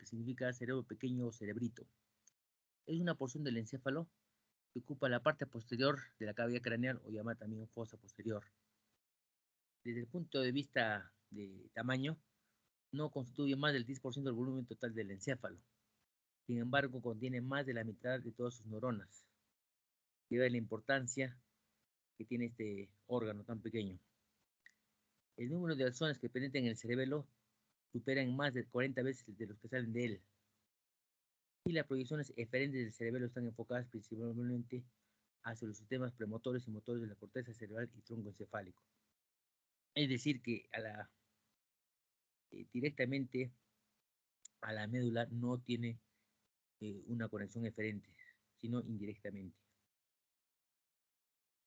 significa cerebro pequeño o cerebrito. Es una porción del encéfalo que ocupa la parte posterior de la cavidad craneal o llamada también fosa posterior. Desde el punto de vista de tamaño, no constituye más del 10% del volumen total del encéfalo. Sin embargo, contiene más de la mitad de todas sus neuronas. Debe la importancia que tiene este órgano tan pequeño. El número de axones que penetran en el cerebelo supera en más de 40 veces de los que salen de él. Y las proyecciones eferentes del cerebelo están enfocadas principalmente hacia los sistemas premotores y motores de la corteza cerebral y tronco encefálico. Es decir, que directamente a la médula no tiene una conexión eferente, sino indirectamente.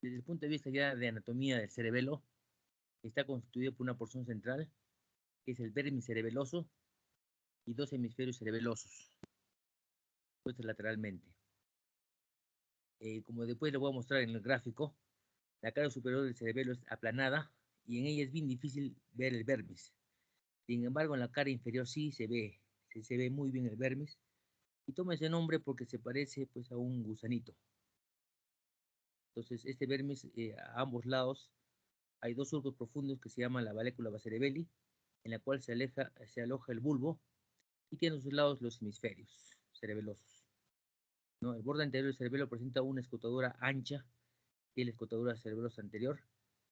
Desde el punto de vista ya de anatomía del cerebelo, está constituido por una porción central, que es el vermis cerebeloso, y dos hemisferios cerebelosos, puestos lateralmente. Como después lo voy a mostrar en el gráfico, la cara superior del cerebelo es aplanada y en ella es bien difícil ver el vermis. Sin embargo, en la cara inferior sí se ve muy bien el vermis, y toma ese nombre porque se parece pues a un gusanito. Entonces, este vermis, a ambos lados, hay dos surcos profundos que se llaman la valécula baserebelli, en la cual se aloja el bulbo, y tiene a sus lados los hemisferios cerebelosos, ¿no? El borde anterior del cerebelo presenta una escotadura ancha, que es la escotadura cerebelosa anterior,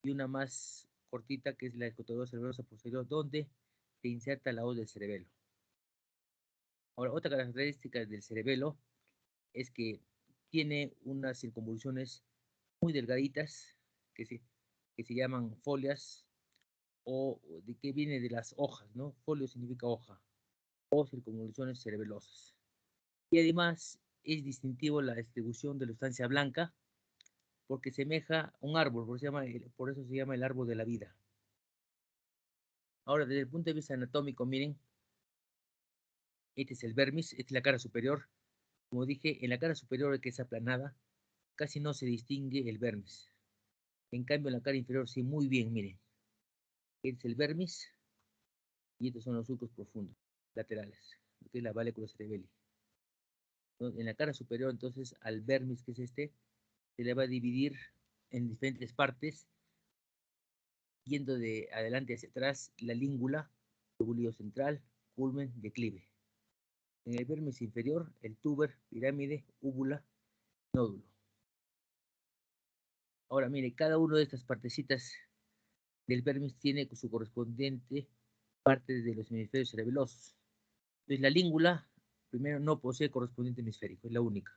y una más cortita, que es la escotadura cerebelosa posterior, donde se inserta la hoz del cerebelo. Ahora, otra característica del cerebelo es que tiene unas circunvoluciones muy delgaditas, que se llaman folias, o de que viene de las hojas, ¿no? Folio significa hoja, o circunvoluciones cerebelosas. Y además es distintivo la distribución de la sustancia blanca, porque semeja un árbol, por eso se llama el árbol de la vida. Ahora, desde el punto de vista anatómico, miren, este es el vermis, esta es la cara superior. Como dije, en la cara superior, que es aplanada, casi no se distingue el vermis. En cambio, en la cara inferior sí, muy bien, miren. Este es el vermis y estos son los surcos profundos, laterales, que es la valécula cerebelli. En la cara superior, entonces, al vermis, que es este, se le va a dividir en diferentes partes, yendo de adelante hacia atrás la língula, lóbulo central, culmen, declive. En el vermis inferior, el túber, pirámide, úvula, nódulo. Ahora, mire, cada una de estas partecitas del vermis tiene su correspondiente parte de los hemisferios cerebelosos. Entonces, la língula, primero, no posee correspondiente hemisférico, es la única.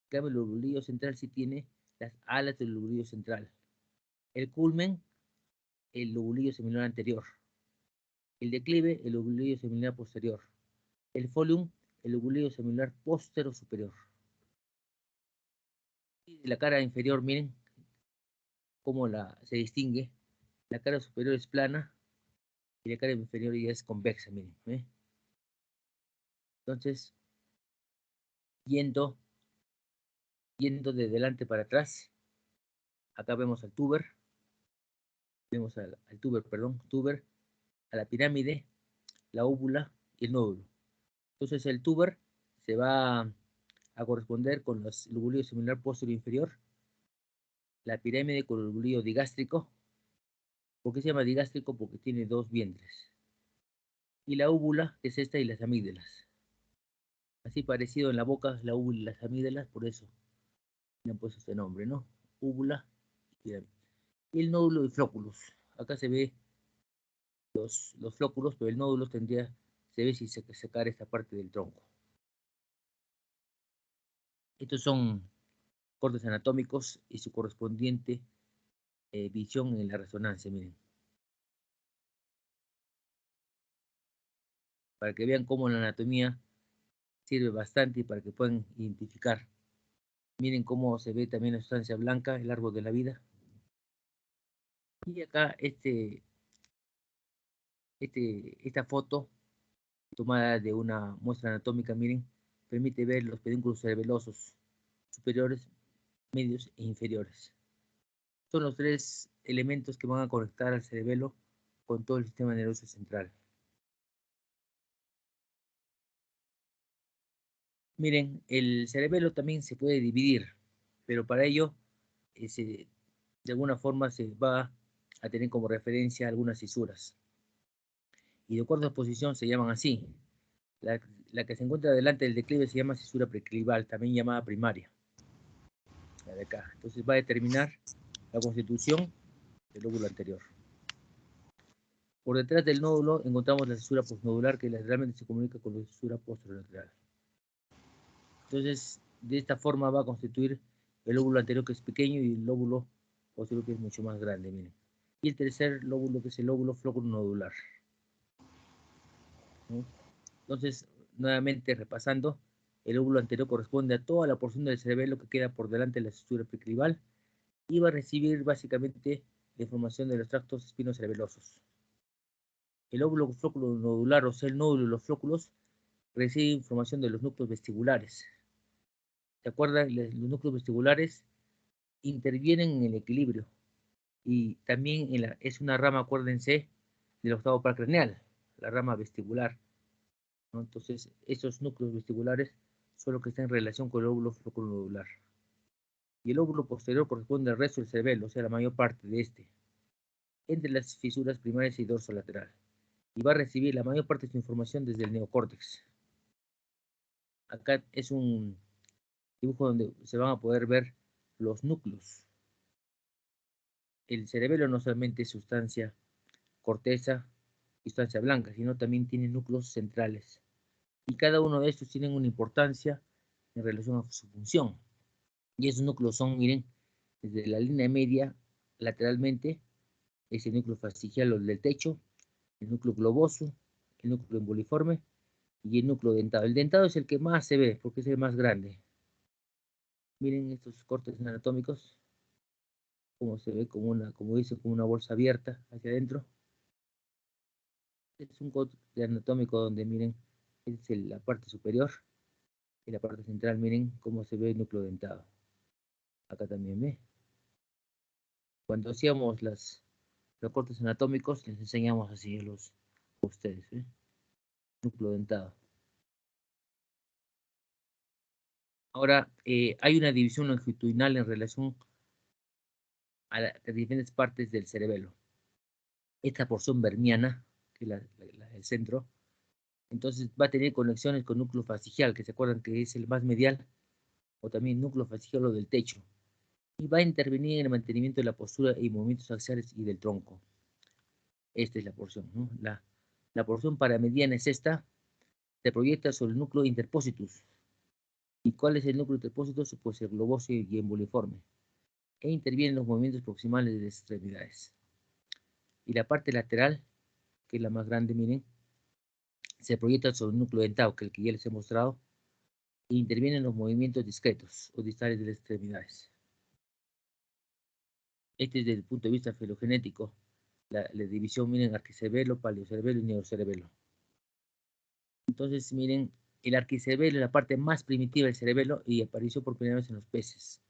En cambio, el lobulillo central sí tiene las alas del lobulillo central. El culmen, el lobulillo semilunar anterior. El declive, el lobulillo semilunar posterior. El folium, el lobulillo semilunar postero superior. Y de la cara inferior, miren cómo se distingue. La cara superior es plana y la cara inferior ya es convexa, miren. Entonces, yendo de delante para atrás, acá vemos al túber, túber, a la pirámide, la óvula y el nódulo. Entonces el túber se va a corresponder con los lobulillos semilunar posterior inferior, la pirámide con el lobulillo digástrico. ¿Por qué se llama digástrico? Porque tiene dos vientres. Y la úvula, que es esta, y las amígdalas. Así parecido en la boca, la úvula y las amígdalas, por eso le han puesto este nombre, ¿no? Úvula y pirámide. Y el nódulo y flóculos. Acá se ve los flóculos, pero el nódulo se ve si se sacar esta parte del tronco. Estos son cortes anatómicos y su correspondiente visión en la resonancia, miren. Para que vean cómo la anatomía sirve bastante y para que puedan identificar. Miren cómo se ve también la sustancia blanca, el árbol de la vida. Y acá esta foto tomada de una muestra anatómica, miren, permite ver los pedúnculos cerebelosos superiores, medios e inferiores. Son los tres elementos que van a conectar al cerebelo con todo el sistema nervioso central. Miren, el cerebelo también se puede dividir, pero para ello de alguna forma se va a tener como referencia algunas fisuras. Y de acuerdo a su posición se llaman así. La que se encuentra delante del declive se llama fisura preclival, también llamada primaria. La de acá. Entonces va a determinar la constitución del lóbulo anterior. Por detrás del nódulo encontramos la fisura postnodular que lateralmente se comunica con la fisura posterolateral. Entonces, de esta forma va a constituir el lóbulo anterior, que es pequeño, y el lóbulo posterior, que es mucho más grande, miren. Y el tercer lóbulo, que es el lóbulo flóculo-nodular. ¿No? Entonces, nuevamente repasando, el lóbulo anterior corresponde a toda la porción del cerebelo que queda por delante de la fisura preclival y va a recibir básicamente la información de los tractos espinocerebelosos. El lóbulo flóculo-nodular, o sea, el nódulo y los flóculos, recibe información de los núcleos vestibulares. ¿Se acuerdan? Los núcleos vestibulares intervienen en el equilibrio y también es una rama, acuérdense, del octavo par craneal, la rama vestibular, ¿no? Entonces, esos núcleos vestibulares son los que están en relación con el lóbulo flóculo-nodular. Y el lóbulo posterior corresponde al resto del cerebelo, o sea, la mayor parte de este, entre las fisuras primarias y dorsolateral. Y va a recibir la mayor parte de su información desde el neocórtex. Acá es un dibujo donde se van a poder ver los núcleos. El cerebelo no solamente es sustancia corteza y sustancia blanca, sino también tiene núcleos centrales. Y cada uno de estos tienen una importancia en relación a su función. Y esos núcleos son, miren, desde la línea media lateralmente, es el núcleo facial o del techo, el núcleo globoso, el núcleo emboliforme y el núcleo dentado. El dentado es el que más se ve porque es el más grande. Miren estos cortes anatómicos, como se ve como una bolsa abierta hacia adentro. Es un corte anatómico donde, miren, es la parte superior y la parte central, miren cómo se ve el núcleo dentado. Acá también ve. Cuando hacíamos los cortes anatómicos, les enseñamos así a ustedes, ¿eh? Núcleo dentado. Ahora, hay una división longitudinal en relación a diferentes partes del cerebelo. Esta porción vermiana, que es el centro, entonces va a tener conexiones con núcleo facial, que se acuerdan que es el más medial, o también núcleo facial o del techo, y va a intervenir en el mantenimiento de la postura y movimientos axiales y del tronco. Esta es la porción, ¿no? La porción paramediana es esta, se proyecta sobre el núcleo interpositus. ¿Y cuál es el núcleo interpositus? Pues el globoso y emboliforme, e interviene en los movimientos proximales de las extremidades. Y la parte lateral, que es la más grande, miren, se proyecta sobre el núcleo dentado, que es el que ya les he mostrado, e interviene en los movimientos discretos o distales de las extremidades. Este es desde el punto de vista filogenético, la división, miren, arquicerebelo, paleocerebelo y neocerebelo. Entonces, miren, el arquicerebelo es la parte más primitiva del cerebelo y apareció por primera vez en los peces.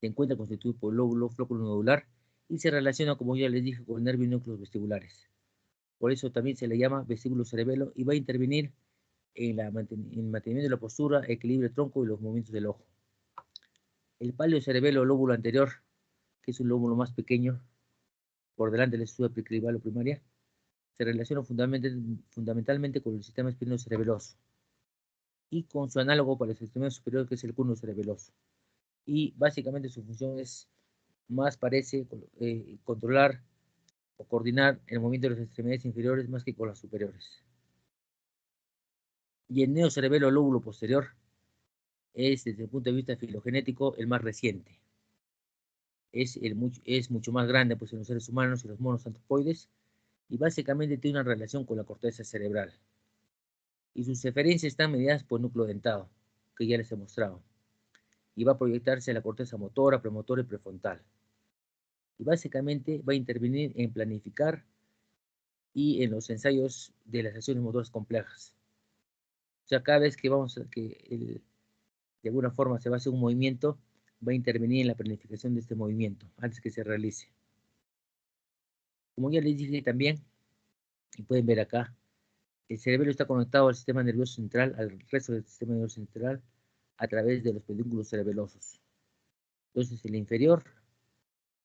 Se encuentra constituido por el lóbulo flóculo-nodular y se relaciona, como ya les dije, con el nervio y núcleos vestibulares. Por eso también se le llama vestíbulo cerebelo y va a intervenir en el mantenimiento de la postura, equilibrio del tronco y los movimientos del ojo. El paleocerebelo o lóbulo anterior, que es un lóbulo más pequeño, por delante de la estructura preclival o primaria, se relaciona fundamentalmente con el sistema espinocerebeloso y con su análogo para el sistema superior, que es el cuno cerebeloso. Y básicamente su función es más parece controlar o coordinar el movimiento de las extremidades inferiores más que con las superiores. Y el neocerebelo lóbulo posterior es, desde el punto de vista filogenético, el más reciente. Es mucho más grande pues, en los seres humanos y los monos antropoides, y básicamente tiene una relación con la corteza cerebral. Y sus referencias están mediadas por el núcleo dentado, que ya les he mostrado. Y va a proyectarse en la corteza motora, premotora y prefrontal. Y básicamente va a intervenir en planificar y en los ensayos de las acciones motoras complejas. O sea, cada vez que de alguna forma se va a hacer un movimiento, va a intervenir en la planificación de este movimiento antes que se realice. Como ya les dije también, y pueden ver acá, El cerebelo está conectado al sistema nervioso central, al resto del sistema nervioso central, a través de los pedúnculos cerebelosos. Entonces, el inferior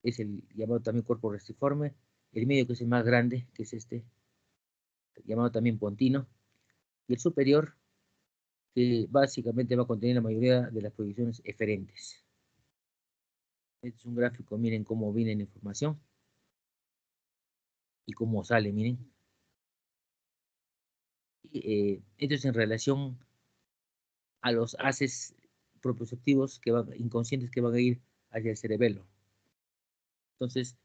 es el llamado también cuerpo restiforme, el medio, que es el más grande, que es este, llamado también pontino, y el superior, que básicamente va a contener la mayoría de las proyecciones eferentes. Este es un gráfico, miren cómo viene la información y cómo sale, miren. Esto es en relación a los haces propioceptivos inconscientes que van a ir hacia el cerebelo. Entonces,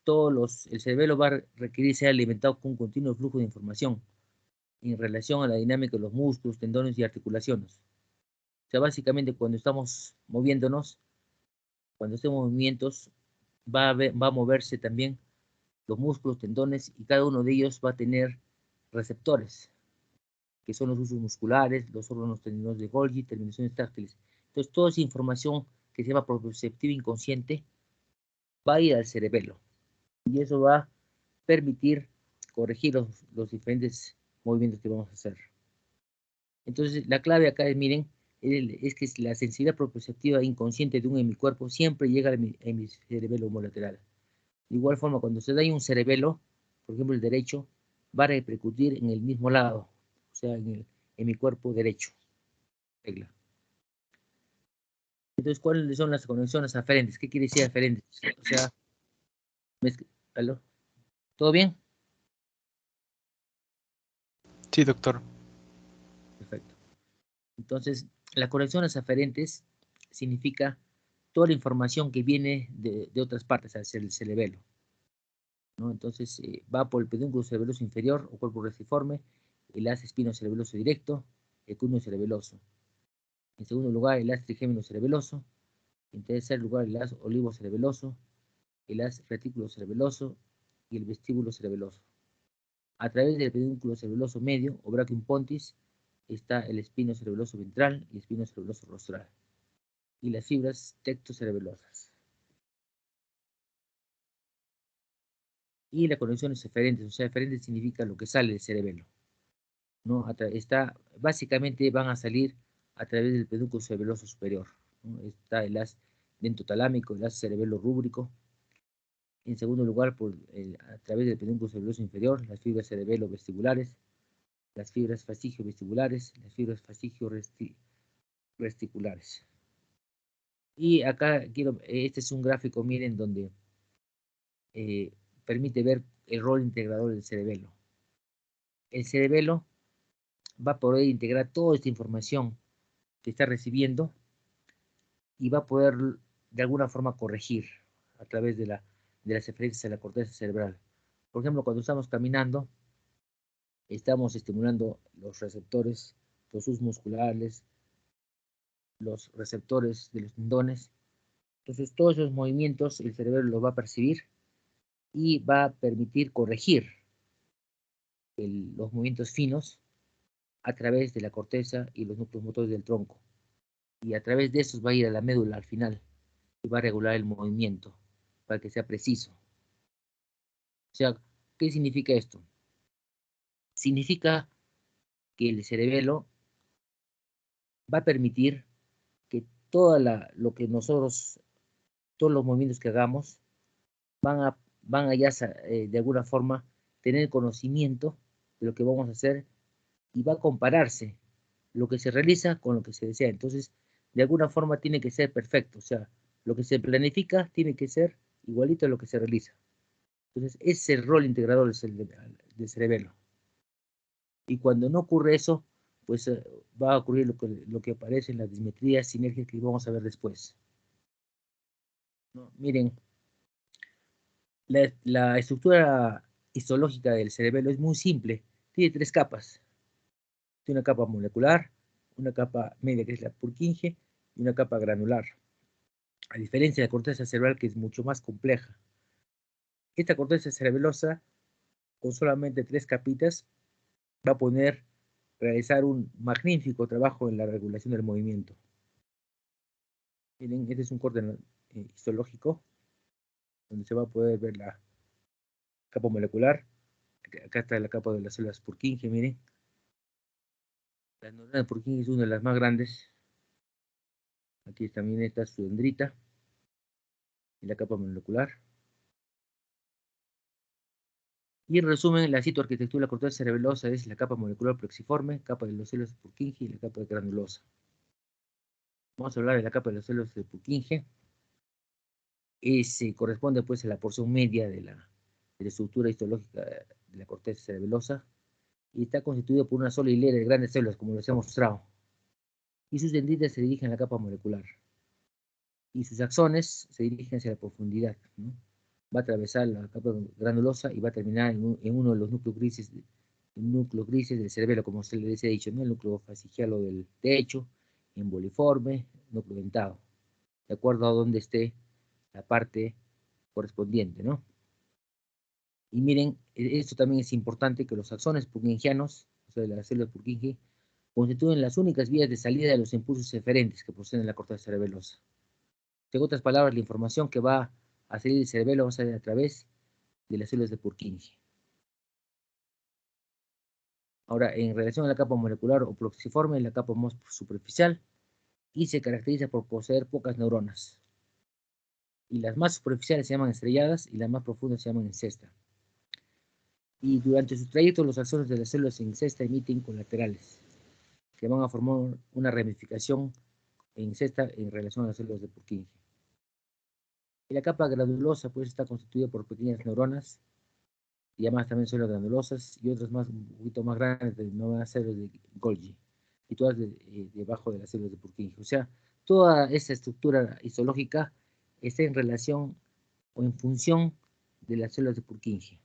el cerebelo va a requerir ser alimentado con un continuo flujo de información en relación a la dinámica de los músculos, tendones y articulaciones. O sea, básicamente cuando estamos moviéndonos, cuando estemos en movimientos, va a moverse también los músculos, tendones, y cada uno de ellos va a tener receptores, que son los usos musculares, los órganos tendinosos de Golgi, terminaciones táctiles. Entonces, toda esa información que se llama propioceptiva inconsciente va a ir al cerebelo, y eso va a permitir corregir los diferentes movimientos que vamos a hacer. Entonces, la clave acá es, miren, es que la sensibilidad propioceptiva inconsciente de un hemicuerpo siempre llega al hemiscerebelo homolateral. De igual forma, cuando se da un cerebelo, por ejemplo el derecho, va a repercutir en el mismo lado, o sea, en mi cuerpo derecho. Regla. Entonces, ¿cuáles son las conexiones aferentes? ¿Qué quiere decir aferentes? O sea, ¿aló? ¿Todo bien? Sí, doctor. Perfecto. Entonces, las conexiones aferentes significa toda la información que viene de otras partes hacia el cerebelo, ¿no? Entonces, va por el pedúnculo cerebeloso inferior o cuerpo restiforme, el haz espinocerebeloso directo, el cúneo cerebeloso. En segundo lugar, el haz trigémino cerebeloso. En tercer lugar, el haz olivo cerebeloso, el haz retículo cerebeloso y el vestíbulo cerebeloso. A través del pedúnculo cerebeloso medio o brachium pontis está el espino cerebeloso ventral y espino cerebeloso rostral, y las fibras tectocerebelosas. Y las conexiones eferentes, o sea, eferentes significa lo que sale del cerebelo, ¿no? Básicamente van a salir a través del pedúnculo cerebeloso superior, ¿no? Está el haz dentotalámico, el haz cerebelo rúbrico. En segundo lugar, a través del pedúnculo cerebeloso inferior, las fibras cerebelo-vestibulares, las fibras fascigio-vestibulares, las fibras fascigio-vesticulares. Y acá este es un gráfico, miren, donde permite ver el rol integrador del cerebelo. El cerebelo va a poder integrar toda esta información que está recibiendo y va a poder de alguna forma corregir a través de las eferencias de la corteza cerebral. Por ejemplo, cuando estamos caminando, estamos estimulando los receptores, los sus musculares, los receptores de los tendones. Entonces, todos esos movimientos el cerebro los va a percibir y va a permitir corregir los movimientos finos a través de la corteza y los núcleos motores del tronco. Y a través de estos va a ir a la médula al final y va a regular el movimiento para que sea preciso. O sea, ¿qué significa esto? Significa que el cerebelo va a permitir que lo que nosotros, todos los movimientos que hagamos, van a ya de alguna forma tener conocimiento de lo que vamos a hacer y va a compararse lo que se realiza con lo que se desea. Entonces, de alguna forma tiene que ser perfecto, o sea, lo que se planifica tiene que ser igualito a lo que se realiza. Entonces, ese es el rol integrador del cerebelo. Y cuando no ocurre eso, pues va a ocurrir lo que aparece en las dismetrías, sinergias que vamos a ver después. ¿No? Miren, la estructura histológica del cerebelo es muy simple. Tiene tres capas. Tiene una capa molecular, una capa media que es la Purkinje y una capa granular. A diferencia de la corteza cerebral, que es mucho más compleja. Esta corteza cerebelosa, con solamente tres capitas, va a poder realizar un magnífico trabajo en la regulación del movimiento. Miren, este es un corte histológico, donde se va a poder ver la capa molecular. Acá está la capa de las células Purkinje, miren. La neurona de Purkinje es una de las más grandes. Aquí también está su dendrita y la capa molecular. Y en resumen, la citoarquitectura de la corteza cerebelosa es la capa molecular plexiforme, capa de los celos de Purkinje y la capa de granulosa. Vamos a hablar de la capa de los celos de Purkinje. Ese corresponde pues a la porción media de la estructura histológica de la corteza cerebelosa y está constituido por una sola hilera de grandes células, como les he mostrado. Y sus dendritas se dirigen a la capa molecular. Y sus axones se dirigen hacia la profundidad, ¿no? Va a atravesar la capa granulosa y va a terminar en uno de los núcleos grises del cerebelo, como se les he dicho, ¿no? El núcleo facial o del techo, emboliforme, núcleo dentado, de acuerdo a donde esté la parte correspondiente, ¿no? Y miren, esto también es importante, que los axones purkingianos, o sea, de las células Purkinje, constituyen las únicas vías de salida de los impulsos eferentes que poseen la corteza cerebelosa. En otras palabras, la información que va a salir del cerebelo va a salir a través de las células de Purkinje. Ahora, en relación a la capa molecular o plexiforme, es la capa más superficial y se caracteriza por poseer pocas neuronas. Y las más superficiales se llaman estrelladas y las más profundas se llaman encesta. Y durante su trayecto, los axones de las células en cesta emiten colaterales, que van a formar una ramificación en cesta en relación a las células de Purkinje. Y la capa granulosa pues está constituida por pequeñas neuronas, llamadas también células granulosas, y otras más, un poquito más grandes, denominadas células de Golgi, situadas debajo de las células de Purkinje. O sea, toda esa estructura histológica está en relación o en función de las células de Purkinje.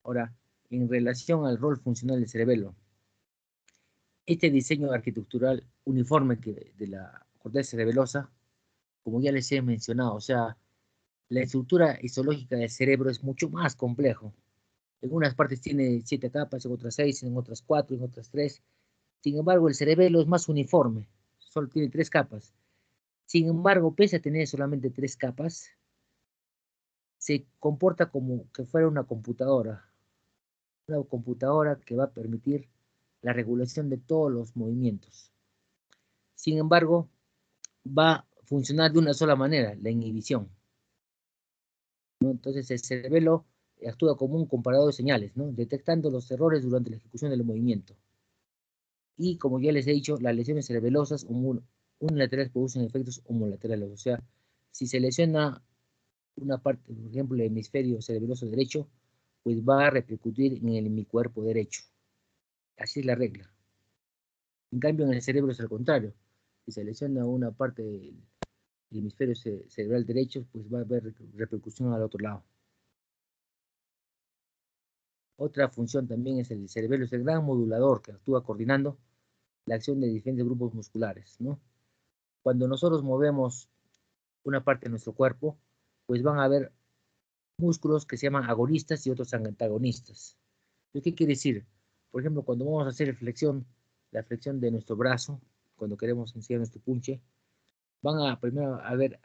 Ahora, en relación al rol funcional del cerebelo, este diseño arquitectural uniforme de la corteza cerebelosa, como ya les he mencionado, o sea, la estructura histológica del cerebro es mucho más complejo. En unas partes tiene 7 capas, en otras 6, en otras 4, en otras 3. Sin embargo, el cerebelo es más uniforme, solo tiene 3 capas. Sin embargo, pese a tener solamente 3 capas, se comporta como que fuera una computadora que va a permitir la regulación de todos los movimientos. Sin embargo, va a funcionar de una sola manera, la inhibición, ¿no? Entonces el cerebelo actúa como un comparador de señales, ¿no? Detectando los errores durante la ejecución del movimiento. Y como ya les he dicho, las lesiones cerebelosas unilaterales producen efectos homolaterales. O sea, si se lesiona una parte, por ejemplo, el hemisferio cerebeloso derecho, pues va a repercutir en el hemicuerpo derecho. Así es la regla. En cambio, en el cerebro es al contrario. Si se lesiona una parte del hemisferio cerebral derecho, pues va a haber repercusión al otro lado. Otra función también es el cerebelo, es el gran modulador que actúa coordinando la acción de diferentes grupos musculares, ¿no? Cuando nosotros movemos una parte de nuestro cuerpo, pues van a haber músculos que se llaman agonistas y otros antagonistas. ¿Qué quiere decir? Por ejemplo, cuando vamos a hacer la flexión de nuestro brazo, cuando queremos enseñar nuestro punche, van a primero haber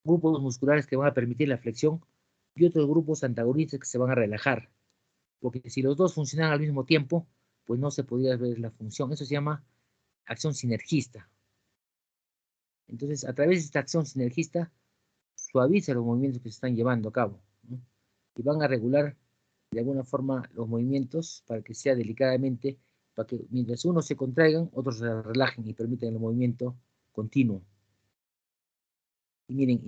grupos musculares que van a permitir la flexión y otros grupos antagonistas que se van a relajar. Porque si los dos funcionan al mismo tiempo, pues no se podría ver la función. Eso se llama acción sinergista. Entonces, a través de esta acción sinergista, suaviza los movimientos que se están llevando a cabo, ¿no? Y van a regular de alguna forma los movimientos para que sea delicadamente, para que mientras unos se contraigan, otros se relajen y permitan el movimiento continuo. Y miren,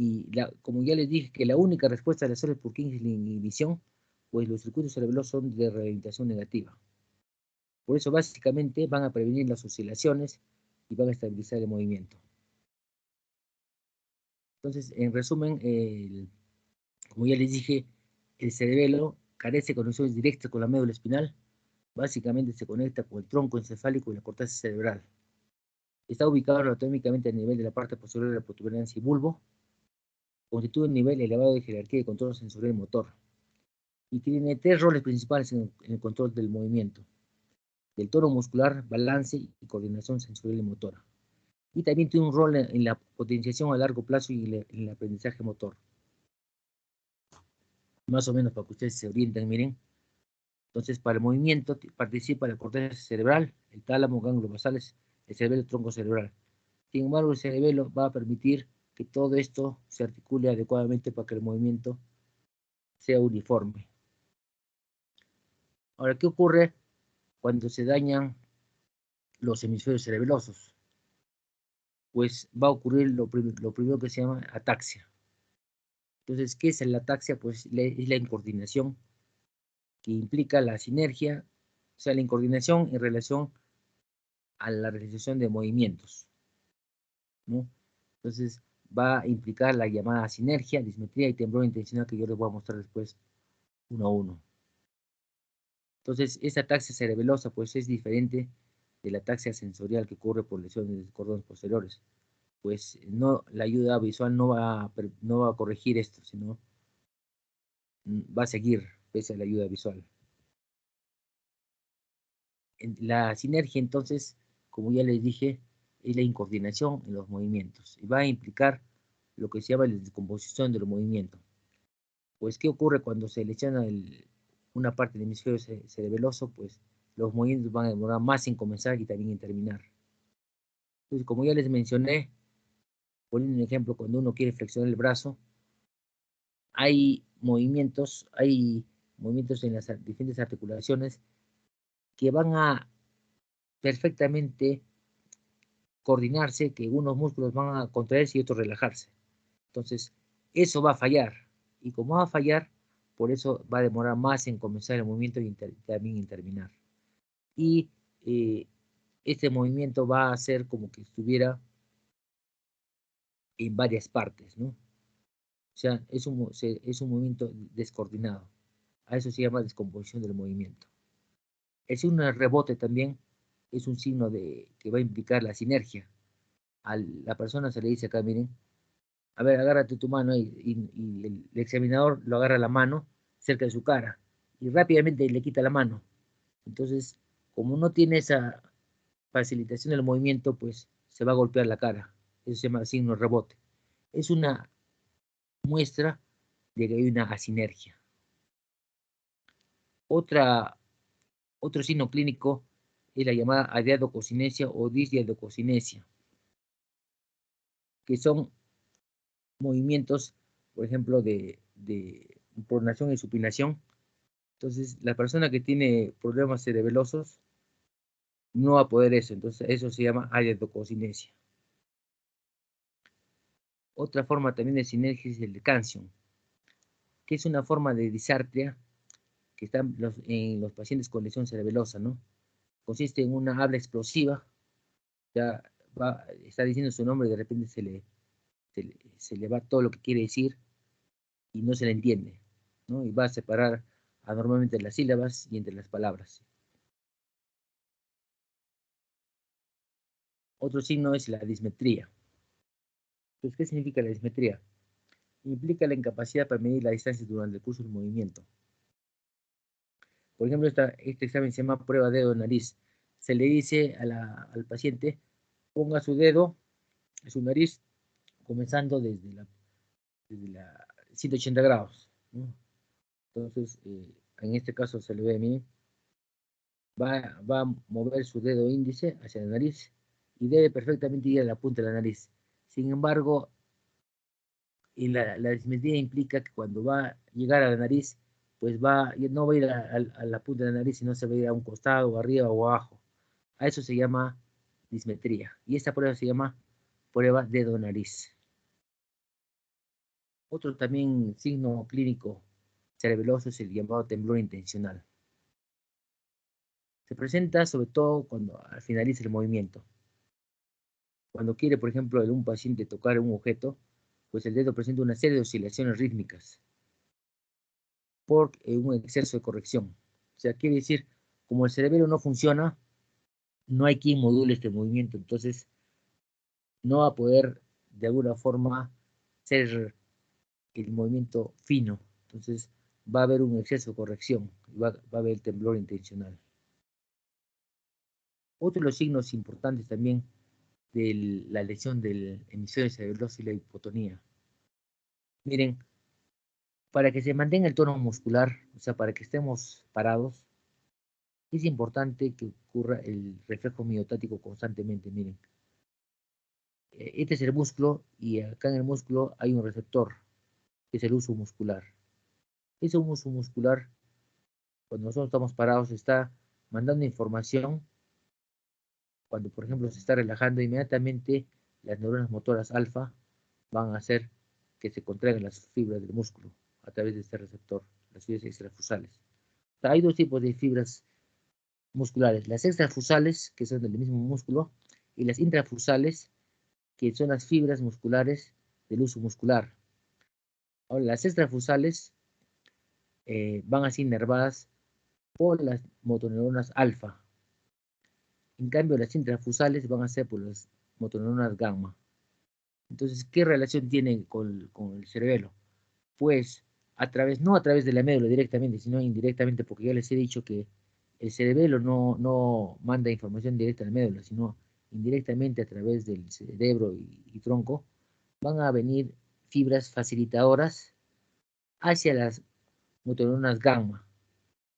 como ya les dije, que la única respuesta de las células Purkinje es la inhibición, pues los circuitos cerebrosos son de reorientación negativa. Por eso, básicamente, van a prevenir las oscilaciones y van a estabilizar el movimiento. Entonces, en resumen, como ya les dije, el cerebelo carece de conexiones directas con la médula espinal. Básicamente se conecta con el tronco encefálico y la corteza cerebral. Está ubicado anatómicamente a nivel de la parte posterior de la protuberancia y bulbo. Constituye un nivel elevado de jerarquía de control sensorial y motor. Y tiene 3 roles principales en el control del movimiento: del tono muscular, balance y coordinación sensorial y motora. Y también tiene un rol en la potenciación a largo plazo y en el aprendizaje motor. Más o menos para que ustedes se orienten, miren. Entonces, para el movimiento participa la corteza cerebral, el tálamo, ganglios basales, el cerebelo, el tronco cerebral. Sin embargo, el cerebelo va a permitir que todo esto se articule adecuadamente para que el movimiento sea uniforme. Ahora, ¿qué ocurre cuando se dañan los hemisferios cerebelosos? Pues va a ocurrir lo primero que se llama ataxia. Entonces, ¿qué es la ataxia? Pues es la incoordinación que implica la sinergia, o sea, la incoordinación en relación a la realización de movimientos, ¿no? Entonces, va a implicar la llamada sinergia, dismetría y temblor intencional que yo les voy a mostrar después uno a uno. Entonces, esta ataxia cerebelosa pues es diferente de la ataxia sensorial que ocurre por lesiones de cordones posteriores. Pues no, la ayuda visual no va a corregir esto, sino va a seguir pese a la ayuda visual. La sinergia, entonces, como ya les dije, es la incoordinación en los movimientos y va a implicar lo que se llama la descomposición de los movimientos. Pues, ¿qué ocurre cuando se lesiona una parte del hemisferio cerebeloso? Pues los movimientos van a demorar más en comenzar y también en terminar. Entonces, como ya les mencioné, poniendo un ejemplo, cuando uno quiere flexionar el brazo, hay movimientos en las diferentes articulaciones que van a perfectamente coordinarse, que unos músculos van a contraerse y otros relajarse. Entonces, eso va a fallar. Y como va a fallar, por eso va a demorar más en comenzar el movimiento y también en terminar. Y este movimiento va a ser como que estuviera en varias partes, ¿no? O sea, es un movimiento descoordinado. A eso se llama descomposición del movimiento. El signo de rebote también es un signo que va a implicar la sinergia. A la persona se le dice acá, miren, a ver, agárrate tu mano y el examinador lo agarra la mano cerca de su cara y rápidamente le quita la mano. Entonces, como no tiene esa facilitación del movimiento, pues se va a golpear la cara. Eso se llama signo de rebote. Es una muestra de que hay una asinergia. Otro signo clínico es la llamada adiadococinesia o disdiadococinesia, que son movimientos, por ejemplo, de pronación y supinación. Entonces, la persona que tiene problemas cerebelosos no va a poder eso. Entonces, eso se llama adiadococinesia. Otra forma también de sinergia es el de Canción, que es una forma de disartria que está en los pacientes con lesión cerebelosa, ¿no? Consiste en una habla explosiva, ya está diciendo su nombre y de repente se le va todo lo que quiere decir y no se le entiende, ¿no? Y va a separar anormalmente las sílabas y entre las palabras. Otro signo es la dismetría. Entonces, ¿qué significa la dismetría? Implica la incapacidad para medir la distancia durante el curso del movimiento. Por ejemplo, este examen se llama prueba dedo-nariz. Se le dice al paciente, ponga su dedo en su nariz, comenzando desde la 180 grados, ¿no? Entonces, en este caso se le ve a mí, va a mover su dedo índice hacia la nariz y debe perfectamente ir a la punta de la nariz. Sin embargo, la dismetría implica que cuando va a llegar a la nariz, pues no va a ir a la punta de la nariz, sino se va a ir a un costado, o arriba o abajo. A eso se llama dismetría. Y esta prueba se llama prueba dedo-nariz. Otro también signo clínico cerebeloso es el llamado temblor intencional. Se presenta sobre todo cuando finaliza el movimiento. Cuando quiere, por ejemplo, un paciente tocar un objeto, pues el dedo presenta una serie de oscilaciones rítmicas por un exceso de corrección. O sea, quiere decir, como el cerebelo no funciona, no hay quien module este movimiento, entonces no va a poder de alguna forma ser el movimiento fino. Entonces va a haber un exceso de corrección, va a haber temblor intencional. Otro de los signos importantes también de la lesión del hemisferio cerebeloso y la hipotonía. Miren, para que se mantenga el tono muscular, o sea, para que estemos parados, Es importante que ocurra el reflejo miotático constantemente, miren. Este es el músculo y acá en el músculo hay un receptor, que es el uso muscular. Ese uso muscular, cuando nosotros estamos parados, está mandando información. Cuando, por ejemplo, se está relajando, inmediatamente las neuronas motoras alfa van a hacer que se contraigan las fibras del músculo a través de este receptor, las fibras extrafusales. O sea, hay dos tipos de fibras musculares, las extrafusales, que son del mismo músculo, y las intrafusales, que son las fibras musculares del uso muscular. Ahora, las extrafusales van así inervadas por las motoneuronas alfa. En cambio, las intrafusales van a ser por las motoneuronas gamma. Entonces, ¿qué relación tienen con el cerebelo? Pues, no a través de la médula directamente, sino indirectamente, porque ya les he dicho que el cerebelo no manda información directa a la médula, sino indirectamente a través del cerebro y tronco, van a venir fibras facilitadoras hacia las motoneuronas gamma.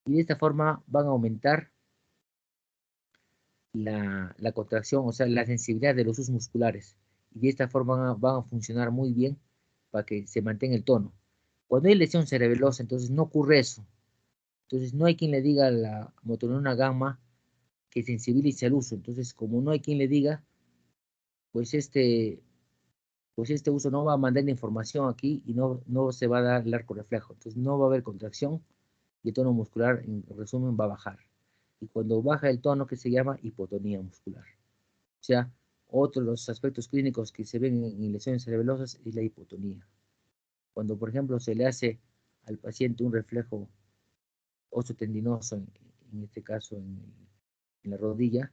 Y de esta forma van a aumentar la contracción, o sea, la sensibilidad de los usos musculares. Y de esta forma van a funcionar muy bien para que se mantenga el tono. Cuando hay lesión cerebelosa, entonces no ocurre eso. Entonces no hay quien le diga a la motoneurona gamma que sensibilice al uso. Entonces, como no hay quien le diga, pues este uso no va a mandar la información aquí y no se va a dar el arco reflejo. Entonces no va a haber contracción y el tono muscular, en resumen, va a bajar. Y cuando baja el tono, que se llama hipotonía muscular. O sea, otro de los aspectos clínicos que se ven en lesiones cerebelosas es la hipotonía. Cuando, por ejemplo, se le hace al paciente un reflejo osteotendinoso, en este caso en la rodilla,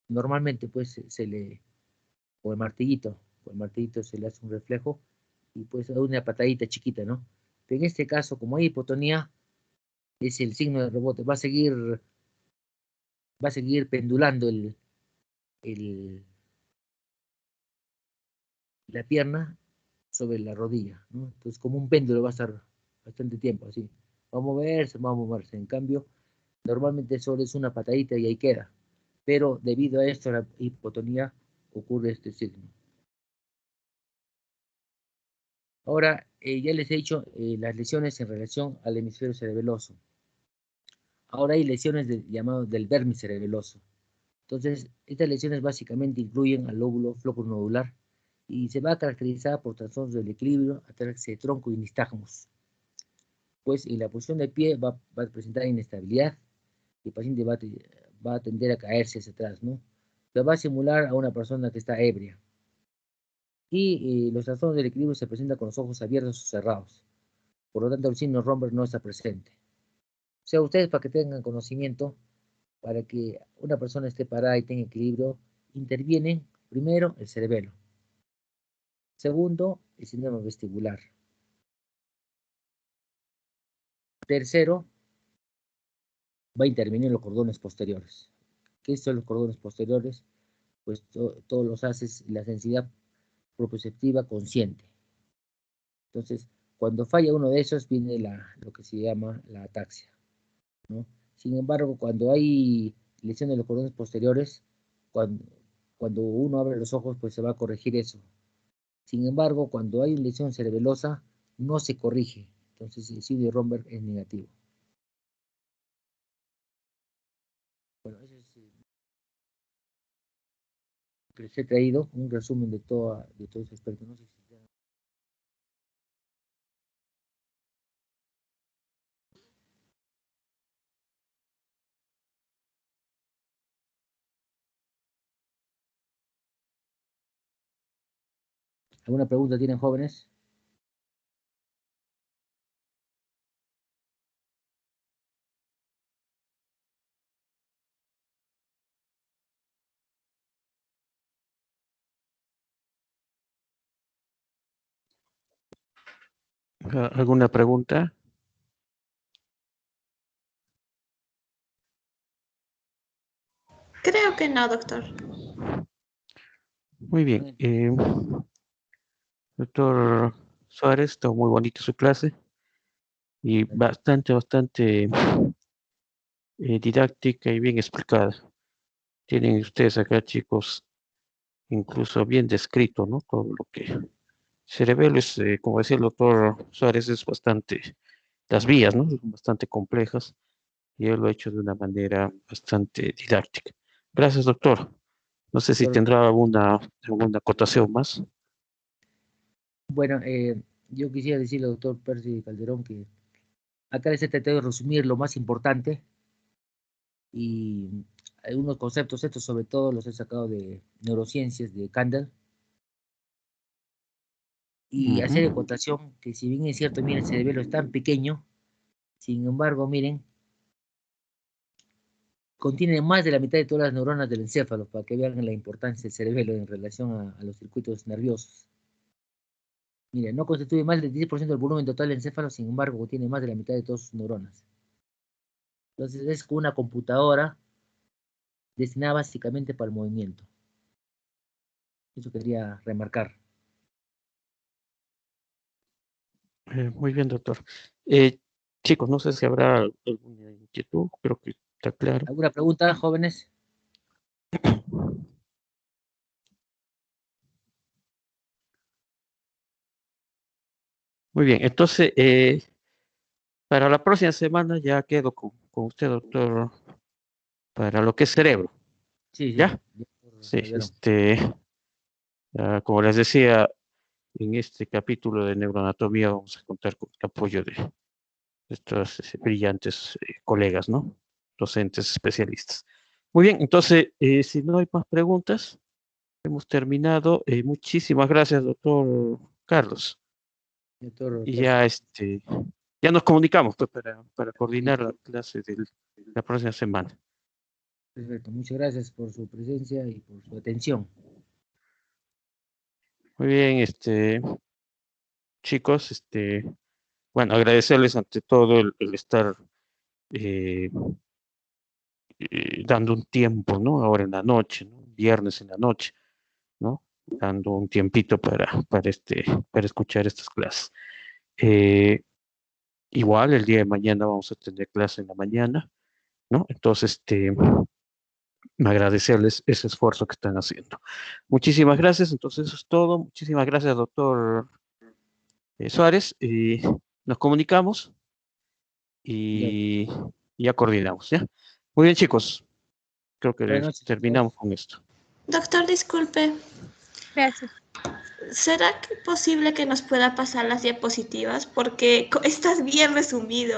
normalmente pues con el martillito se le hace un reflejo y pues una patadita chiquita, ¿no? Pero en este caso, como hay hipotonía, es el signo de rebote, va a seguir pendulando el, la pierna sobre la rodilla, ¿no? Entonces, como un péndulo va a estar bastante tiempo así. Va a moverse, va a moverse. En cambio, normalmente solo es una patadita y ahí queda. Pero debido a esto, la hipotonía, ocurre este signo. Ahora, ya les he dicho las lesiones en relación al hemisferio cerebeloso. Ahora hay lesiones llamadas del dermis cerebeloso. Entonces, estas lesiones básicamente incluyen al lóbulo flóculo-nodular y se va a caracterizar por trastornos del equilibrio, ataxia de tronco y nistagmos. Pues en la posición de pie va a presentar inestabilidad y el paciente va a tender a caerse hacia atrás, ¿no? Se va a simular a una persona que está ebria. Y los trastornos del equilibrio se presentan con los ojos abiertos o cerrados. Por lo tanto, el signo Romberg no está presente. O sea, ustedes para que tengan conocimiento, para que una persona esté parada y tenga equilibrio, intervienen primero el cerebelo. Segundo, el sistema vestibular. Tercero, va a intervenir los cordones posteriores. ¿Qué son los cordones posteriores? Pues todos los haces la sensibilidad proprioceptiva consciente. Entonces, cuando falla uno de esos, viene lo que se llama la ataxia, ¿no? Sin embargo, cuando hay lesión de los cordones posteriores, cuando uno abre los ojos, pues se va a corregir eso. Sin embargo, cuando hay lesión cerebelosa, no se corrige. Entonces, el signo de Romberg es negativo. Bueno, eso es lo que les he traído, un resumen de todo ese aspecto. No sé si ¿alguna pregunta tienen, jóvenes? ¿Alguna pregunta? Creo que no, doctor. Muy bien. Doctor Suárez, estuvo muy bonito su clase y bastante didáctica y bien explicada. Tienen ustedes acá, chicos, incluso bien descrito, ¿no? Todo lo que cerebelo es, como decía el doctor Suárez, es bastante, las vías, ¿no? Son bastante complejas y él lo ha hecho de una manera bastante didáctica. Gracias, doctor. No sé si Doctor, tendrá alguna acotación más. bueno, yo quisiera decirle al doctor Percy Calderón que acá les he tratado de resumir lo más importante y algunos conceptos, estos sobre todo los he sacado de neurociencias de Kandel y hacer Ujú. acotación que si bien es cierto, miren, el cerebelo es tan pequeño, sin embargo, miren, contiene más de la mitad de todas las neuronas del encéfalo, para que vean la importancia del cerebelo en relación a los circuitos nerviosos. Miren, no constituye más del 10% del volumen total del encéfalo, sin embargo, contiene más de la mitad de todas sus neuronas. Entonces es como una computadora destinada básicamente para el movimiento. Eso quería remarcar. Muy bien, doctor. Eh, chicos, no sé si habrá alguna inquietud, creo que está claro. ¿Alguna pregunta, jóvenes? Muy bien, entonces, para la próxima semana ya quedo con usted, doctor, para lo que es cerebro, Sí, sí. ¿ya? Doctor Sí, Calderón. como les decía, en este capítulo de neuroanatomía vamos a contar con el apoyo de estos brillantes colegas, ¿no? Docentes especialistas. Muy bien, entonces, si no hay más preguntas, hemos terminado. Muchísimas gracias, doctor Carlos. Doctor Y Percy. ya nos comunicamos pues, para Sí, coordinar la clase de la próxima semana. perfecto. Muchas gracias por su presencia y por su atención. Muy bien, chicos, bueno, agradecerles ante todo el estar eh, dando un tiempo, ¿no? Ahora en la noche, ¿no? Viernes en la noche, ¿no? Dando un tiempito para escuchar estas clases. Eh, igual el día de mañana vamos a tener clase en la mañana, ¿no? Entonces, agradecerles ese esfuerzo que están haciendo. Muchísimas gracias, entonces eso es todo. Muchísimas gracias, doctor Suárez. Y nos comunicamos Ya, y ya coordinamos, ¿ya? Muy bien, chicos. Creo que buenas noches a terminamos todos. con esto. Doctor, disculpe, Gracias. ¿será posible que nos pueda pasar las diapositivas? Porque estás bien resumido.